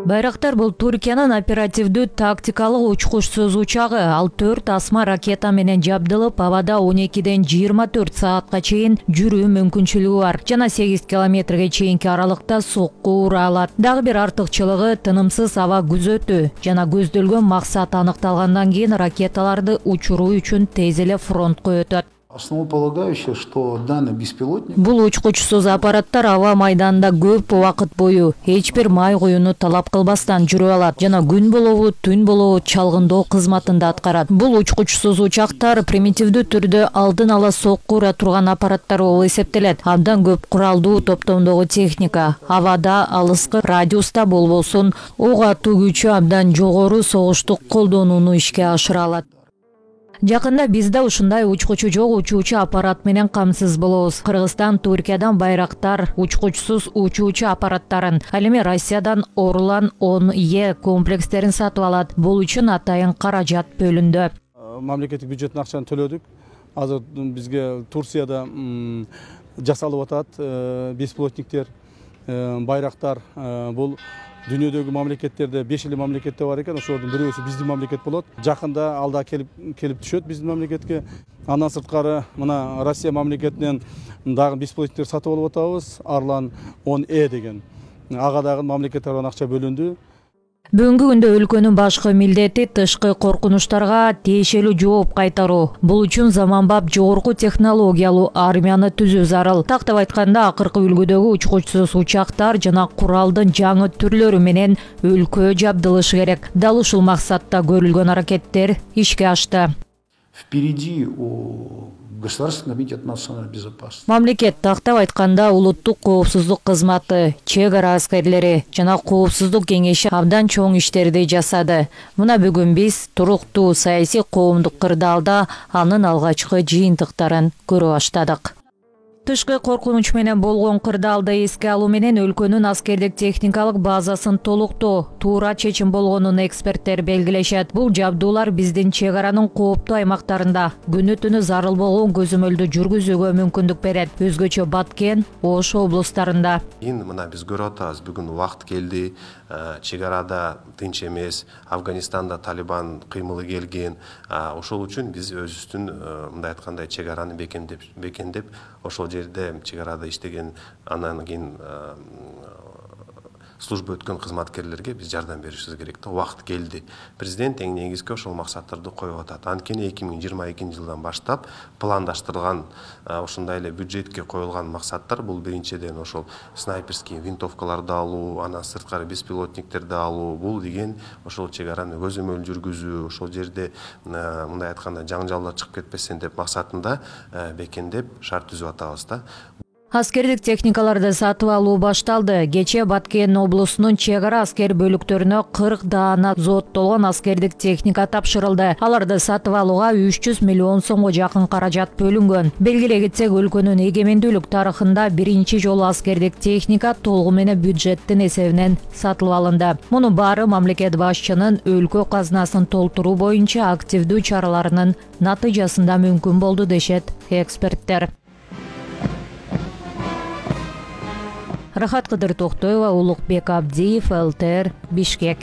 Байрактар бул Түркиянын оперативдүү тактикалык учкучсуз учагы. Ал 4 асма ракета менен жабдылып, абада 12ден 24 саатка чейин жүрүү мүмкүнчүлүгү бар. Жана 8 километрге чейинки аралыкта сокку ура алат. Дагы бир артыкчылыгы тынымсыз аба күзөтүү. Жана көздөлгөн максат аныкталгандан кийин ракеталарды учуруу үчүн тез эле фронтко өтөт. Основополагающее, что данный беспилотник... Бул учкучсуз аппараттар аба майданында көп убакыт бою эч бир май куюуну талап кылбастан жүрө алат жана күн болобу, түн болобу чалгындоо кызматында аткарат. Бул учкучсуз учактар примитивдүү түрдө алдын ала сокку ура турган аппараттар болуп эсептелет. Абдан көп куралдуу топтомдогу техника, абада алыскы радиуста болбосун ок атуу күчү абдан жогору согуштук колдонууну ишке ашыра алат. Жакында бизде ушундай учкучу жок учуучу аппарат менен камсыз болобуз. Кыргызстан Түркиядан байрактар учкучсуз учуучу аппараттарын, ал эми Россиядан Орлан 10E комплекстерин сатып алат. Бул үчүн атайын каражат бөлүндү. Мамлекеттик бюджеттин акчаны төлөдүк. Азыр бизге Турцияда жасалып атат беспилотниктер, байрактар. Бул дүйнөдөгү мамлекеттерде 5 эле мамлекетте бар экен, ошолордун бирөөсү биздин мамлекет болот. Жакында алда келип түшөт биздин мамлекетке. Андан сырткары мына Россия мамлекетинен дагы беспилотниктер сатып алып атабыз. Орлан 10E деген. Ага дагы мамлекеттерден акча бөлүндү. Бүгүнкү күндө өлкөнүн башкы милдети тышкы коркунучтарга тиешелүү жооп кайтаруу. Бул үчүн заманбап жогорку технологиялуу армияны түзүү зарыл. Тактап айтканда, акыркы үлгүдөгү учкучсуз учактар жана куралдын жаңы түрлөрү менен өлкө жабдылышы керек. Дал ушул максатта көрүлгөн аракеттер ишке ашты. Впереди у Государственного комитета национальной безопасности. Мамлекет тактап айтканда улуттук коопсуздук кызматы, чек ара аскерлери жана коопсуздук кеңеши абдан чоң иштерди жасады. Мына бүгүн биз туруктуу саясий коомдук кырдаалда анын алгачкы жыйынтыктарын көрө баштадык. Тышкы коркунуч менен болгон кырдаалды эске алуу менен өлкөнүн аскердик техникалык базасын толуктоо туура чечим болгонун эксперттер белгилешет. Бул жабдуулар биздин чек аранын кооптуу аймактарында күнү түнү зарыл болгон көзөмөлдү жүргүзүүгө мүмкүндүк берет. Өзгөчө Баткен, Ош облустарында. Мына биз көрүп атабыз, бүгүн убакыт келди. Чек арада тынч эмес, Афганистанда Талибан кыймылы келген. Ошол үчүн биз өзүбүздүн мындай айткандай чек араны бекемдеп, ошол жерде чек арада иштеген, анан кийин служба өткөн кызматкерлерге биз жардам беришибиз керек. Убакыт келди. Президент эң негизги ошол максаттарды коюп атат. Анткени 2022 жылдан баштап пландаштырылган ушундай эле бюджетке коюлган максаттар бул биринчиден ошол снайперский винтовкаларды алуу, анан сырткары беспилотниктерди алуу, бул деген ошол чек араны көзөмөл жүргүзүү, ошол жерде мындай айтканда жаңжалдар чыгып кетпесин деп максатында бекемдеп шарт түзүп атабыз да. Аскердик техникаларды сатып алуу башталды. Кече Баткен облусунун чек ара аскер бөлүктөрүнө 40 даана зооттолгон аскердик техника тапшырылды. Аларды сатып алууга 300 миллион сомго жакын каражат бөлүнгөн. Белгилей кетсек, өлкөнүн эгемендүүлүк тарыхында биринчи жолу аскердик техника толугу менен бюджеттин эсебинен сатылып алынды. Муну баары мамлекет башчынын өлкө казынасын толтуруу боюнча активдүү чараларынын натыйжасында мүмкүн болду дешет эксперттер. Рахат Кыдыр Токтоева, Улукбек Абдиев, ЛТР, Бишкек.